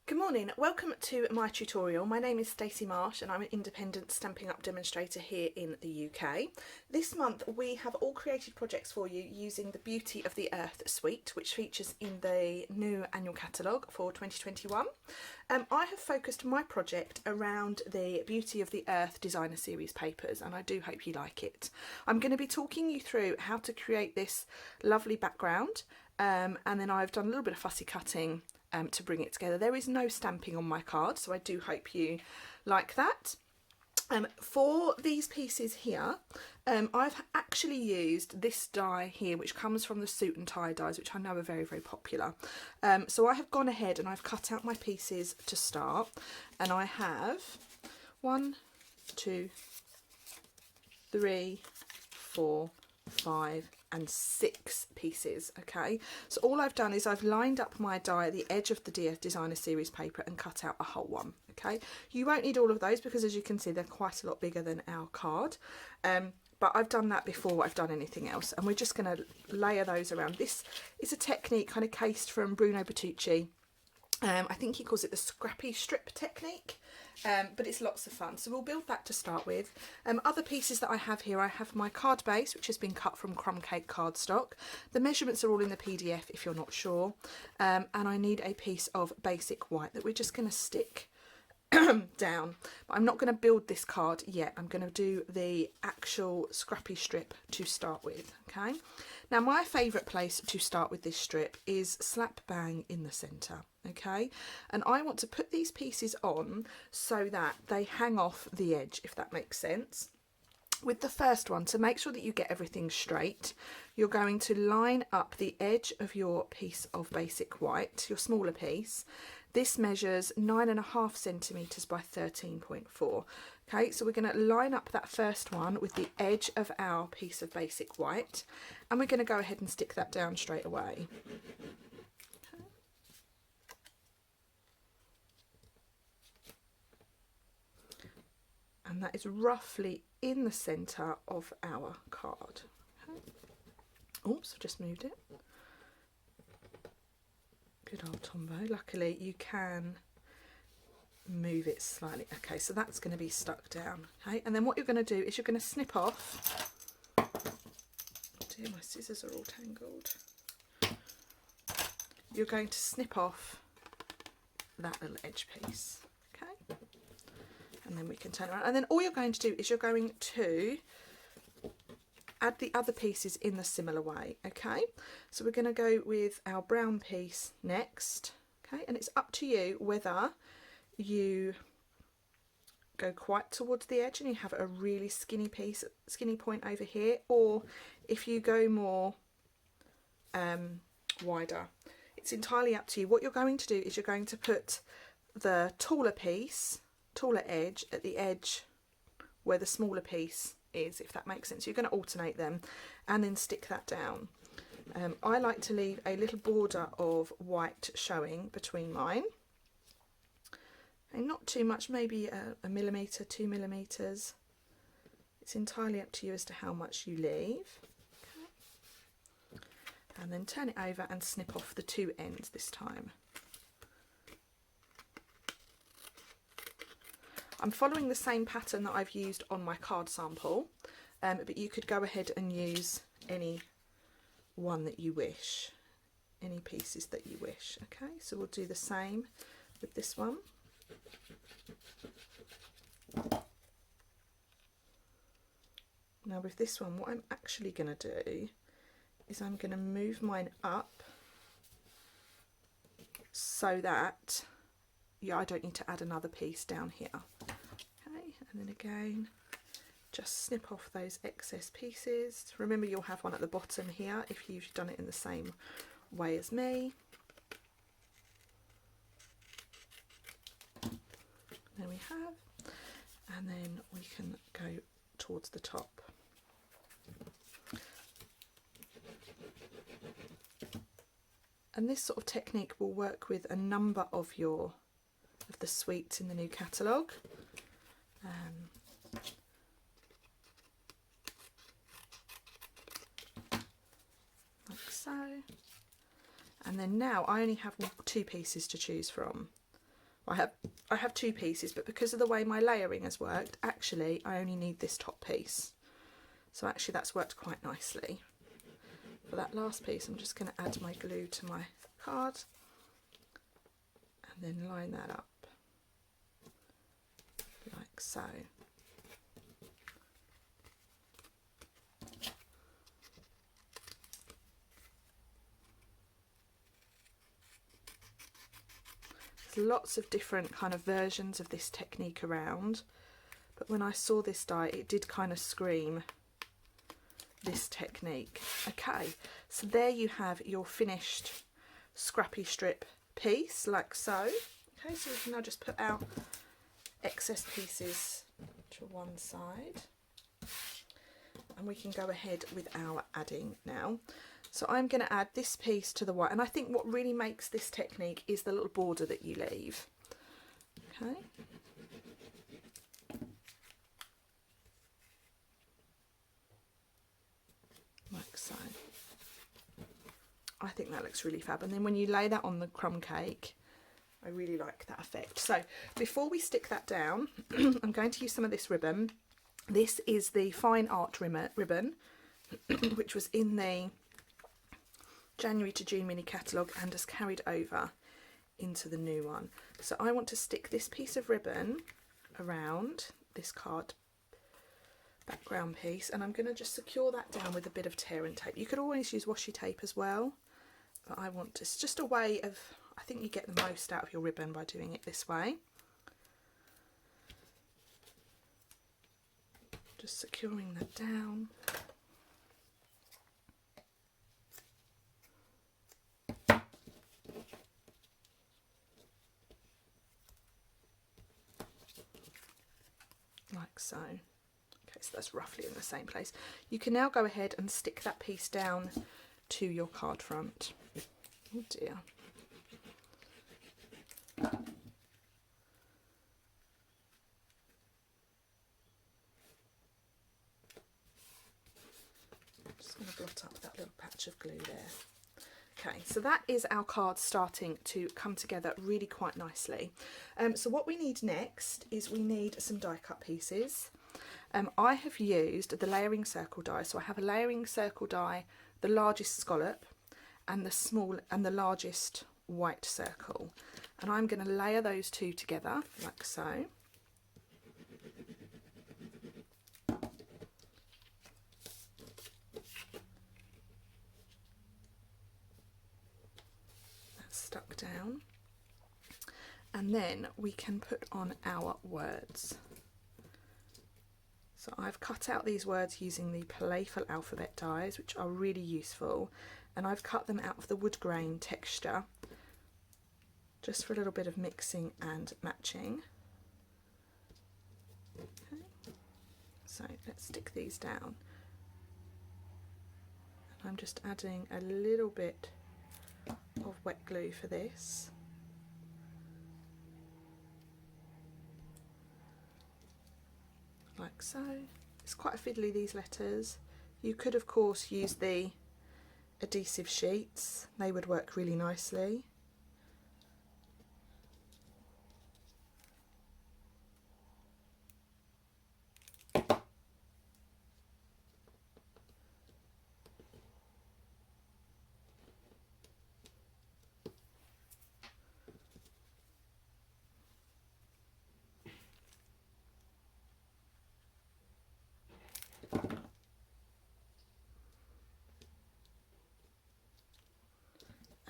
Good morning, welcome to my tutorial. My name is Stacey Marsh and I'm an independent Stampin' Up demonstrator here in the UK. This month we have all created projects for you using the Beauty of the Earth suite, which features in the new annual catalogue for 2021. I have focused my project around the Beauty of the Earth designer series papers and I do hope you like it. I'm going to be talking you through how to create this lovely background and then I've done a little bit of fussy cutting to bring it together. There is no stamping on my card, so I do hope you like that. For these pieces here, I've actually used this die here, which comes from the suit and tie dies, which I know are very, very popular. So I have gone ahead and I've cut out my pieces to start, and I have 1, 2, 3, 4, 5 and 6 pieces. Okay, so all I've done is I've lined up my die at the edge of the designer series paper and cut out a whole one. Okay, you won't need all of those because, as you can see, they're quite a lot bigger than our card, but I've done that before I've done anything else, and we're just going to layer those around. This is a technique kind of cased from Bruno Bertucci. I think he calls it the scrappy strip technique, but it's lots of fun. So we'll build that to start with. Other pieces that I have here, I have my card base, which has been cut from crumb cake cardstock. The measurements are all in the PDF if you're not sure. And I need a piece of basic white that we're just going to stick down. But I'm not going to build this card yet. I'm going to do the actual scrappy strip to start with. Okay. Now my favourite place to start with this strip is slap bang in the centre. Okay, and I want to put these pieces on so that they hang off the edge, if that makes sense. With the first one, to make sure that you get everything straight, you're going to line up the edge of your piece of basic white, your smaller piece. This measures 9.5 centimetres by 13.4. Okay, so we're going to line up that first one with the edge of our piece of basic white, and we're going to go ahead and stick that down straight away. And that is roughly in the centre of our card. Okay. Oops, I've just moved it. Good old Tombow. Luckily you can move it slightly. Okay, so that's going to be stuck down. Okay, and then what you're going to do is you're going to snip off. Oh dear, my scissors are all tangled. You're going to snip off that little edge piece. Okay. And then we can turn around, and then all you're going to do is you're going to add the other pieces in the similar way. Okay, so we're going to go with our brown piece next. Okay, and it's up to you whether you go quite towards the edge and you have a really skinny point over here, or if you go more wider. It's entirely up to you. What you're going to do is you're going to put the taller edge at the edge where the smaller piece is, if that makes sense. You're going to alternate them and then stick that down. I like to leave a little border of white showing between mine, and not too much, maybe a millimetre, 2 millimetres. It's entirely up to you as to how much you leave. Okay. And then turn it over and snip off the two ends this time. I'm following the same pattern that I've used on my card sample, but you could go ahead and use any one that you wish, any pieces that you wish. Okay, so we'll do the same with this one. Now with this one, what I'm actually going to do is I'm going to move mine up so that I don't need to add another piece down here. Okay, and then again, just snip off those excess pieces. Remember, you'll have one at the bottom here if you've done it in the same way as me. There we have, and then we can go towards the top. And this sort of technique will work with a number of the suites in the new catalogue. Like so. And then now I only have 2 pieces to choose from. I have two pieces, but because of the way my layering has worked, actually I only need this top piece. So actually that's worked quite nicely. For that last piece, I'm just going to add my glue to my card and then line that up like so. There's lots of different kind of versions of this technique around, but when I saw this die, it did kind of scream this technique. Okay, so there you have your finished scrappy strip piece, like so. Okay, so we can now just put our excess pieces to one side, and we can go ahead with our adding now. So I'm going to add this piece to the white, and I think what really makes this technique is the little border that you leave. Okay. Like so. I think that looks really fab, and then when you lay that on the crumb cake, I really like that effect. So before we stick that down, I'm going to use some of this ribbon. This is the Fine Art ribbon, which was in the January to June mini catalogue and has carried over into the new one. So I want to stick this piece of ribbon around this card background piece, and I'm going to just secure that down with a bit of tear and tape. You could always use washi tape as well, but I want to, it's just a way of, I think you get the most out of your ribbon by doing it this way. Just securing that down. Like so. Okay, so that's roughly in the same place. You can now go ahead and stick that piece down to your card front. Oh dear. Just going to blot up that little patch of glue there. Okay, so that is our card starting to come together really quite nicely. So what we need next is we need some die cut pieces. I have used the layering circle die, so I have a layering circle die, the largest scallop, and the small and the largest white circle, and I'm going to layer those two together like so. Stuck down, and then we can put on our words. So I've cut out these words using the Playful Alphabet dies, which are really useful, and I've cut them out of the wood grain texture just for a little bit of mixing and matching. Okay. So let's stick these down, and I'm just adding a little bit of wet glue for this. Like so. It's quite fiddly, these letters. You could of course use the adhesive sheets, they would work really nicely.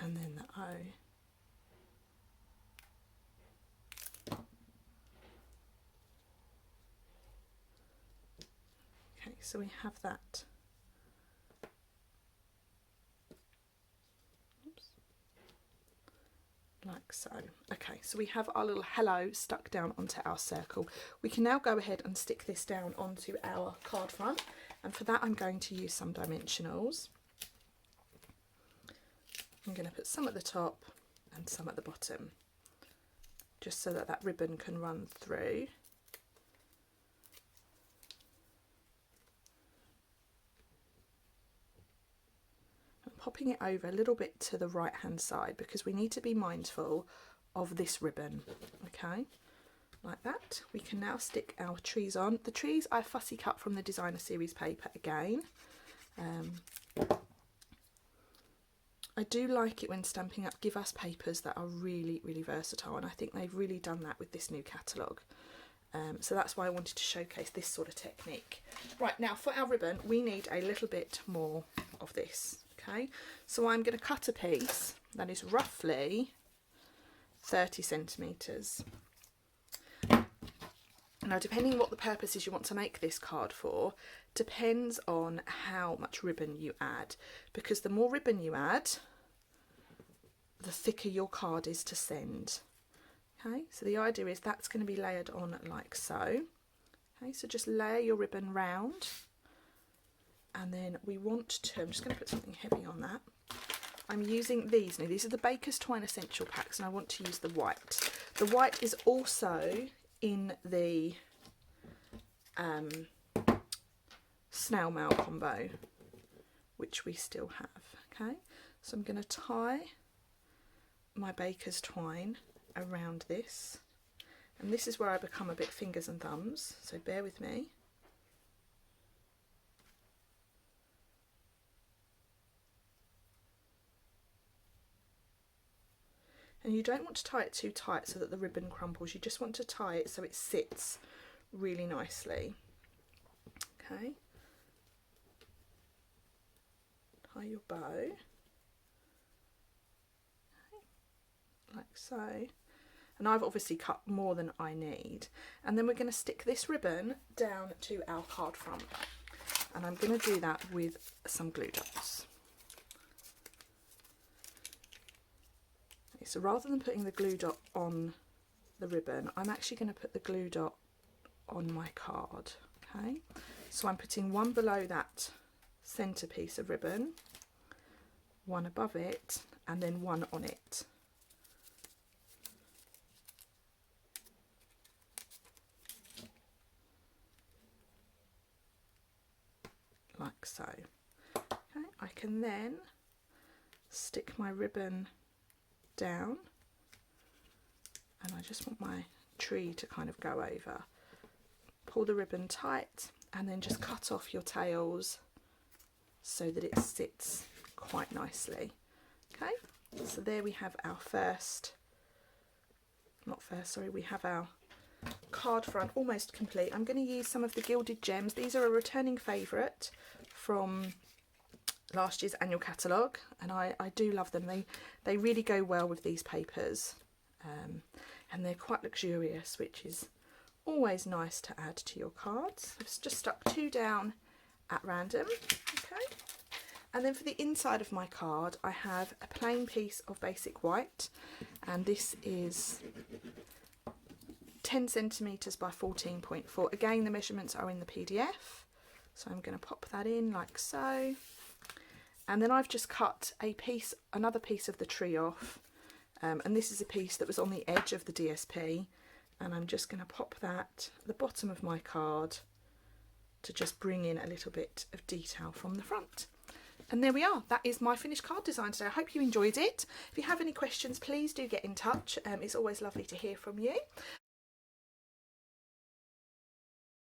And then the O. Okay, so we have that. Oops. Like so. Okay, so we have our little hello stuck down onto our circle. We can now go ahead and stick this down onto our card front, and for that I'm going to use some dimensionals. I'm going to put some at the top and some at the bottom, just so that that ribbon can run through. I'm popping it over a little bit to the right hand side because we need to be mindful of this ribbon. Okay, like that. We can now stick our trees on. The trees I fussy cut from the designer series paper again. I do like it when Stampin' Up give us papers that are really, really versatile, and I think they've really done that with this new catalogue. So that's why I wanted to showcase this sort of technique. Right, now for our ribbon, we need a little bit more of this, okay? So I'm going to cut a piece that is roughly 30 centimetres. Now, depending on what the purposes you want to make this card for, depends on how much ribbon you add, because the more ribbon you add, the thicker your card is to send. Okay, so the idea is that's going to be layered on like so. Okay, so just layer your ribbon round, and then we want to, I'm just going to put something heavy on that. I'm using these now. These are the Baker's Twine Essential Packs, and I want to use the white. The white is also in the snail mail combo, which we still have. Okay, so I'm going to tie my Baker's Twine around this, and this is where I become a bit fingers and thumbs, so bear with me. And you don't want to tie it too tight so that the ribbon crumbles. You just want to tie it so it sits really nicely. Okay, tie your bow, okay, like so. And I've obviously cut more than I need. And then we're going to stick this ribbon down to our card front. And I'm going to do that with some glue dots. Okay, so rather than putting the glue dot on the ribbon, I'm actually going to put the glue dot on my card. Okay, so I'm putting one below that centre piece of ribbon, one above it, and then one on it. Like so. Okay, I can then stick my ribbon down, and I just want my tree to kind of go over. Pull the ribbon tight, and then just cut off your tails so that it sits quite nicely. Okay, so there we have our we have our card front almost complete. I'm going to use some of the Gilded Gems. These are a returning favourite from last year's annual catalogue, and I do love them. They really go well with these papers, and they're quite luxurious, which is always nice to add to your cards. I've just stuck two down at random. Okay, and then for the inside of my card I have a plain piece of basic white, and this is 10 centimetres by 14.4. Again, the measurements are in the PDF, so I'm going to pop that in like so. And then I've just cut another piece of the tree off, and this is a piece that was on the edge of the DSP, and I'm just going to pop that at the bottom of my card to just bring in a little bit of detail from the front. And there we are. That is my finished card design today. I hope you enjoyed it. If you have any questions, please do get in touch. It's always lovely to hear from you.